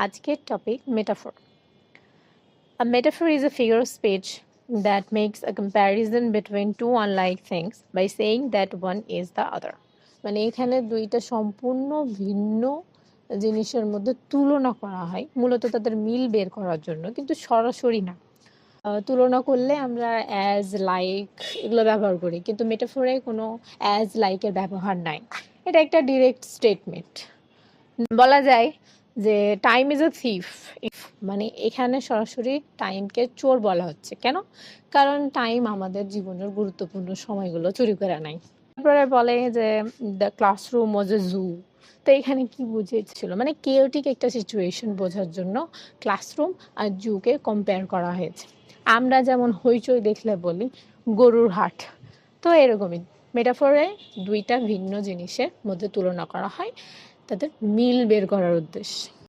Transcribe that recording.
আজকের topic metaphor. A metaphor is a figure of speech that makes a comparison between two unlike things by saying that one is the other. মানে এখানে দুইটা সম্পূর্ণ ভিন্ন জিনিসের মধ্যে তুলনা করা হয় মূলত তাদের মিল বের করার জন্য, কিন্তু সরাসরি না। তুলনা করলে আমরা অ্যাজ লাইক এগুলো ব্যবহার করি, কিন্তু মেটাফোরে কোনো অ্যাজ লাইকের ব্যবহার নাই। এটা একটা ডিরেক্ট স্টেটমেন্ট। বলা যায় যে টাইম ইজ আ থিফ। মানে এখানে সরাসরি টাইমকে চোর বলা হচ্ছে। কেন? কারণ টাইম আমাদের জীবনের গুরুত্বপূর্ণ সময়গুলো চুরি করে নেয়। তারপরে বলে যে দ্য ক্লাসরুম ওয়াজ এ জু। তো এখানে কি বুঝিয়েছিল, মানে কেওটিক একটা সিচুয়েশন বোঝার জন্য ক্লাসরুম আর জুকে কম্পেয়ার করা হয়েছে। আমরা যেমন হইচই দেখলে বলি গরুর হাট, তো এরকমই মেটাফোরে দুইটা ভিন্ন জিনিসের মধ্যে তুলনা করা হয় তাদের মিল বের করার উদ্দেশ্যে।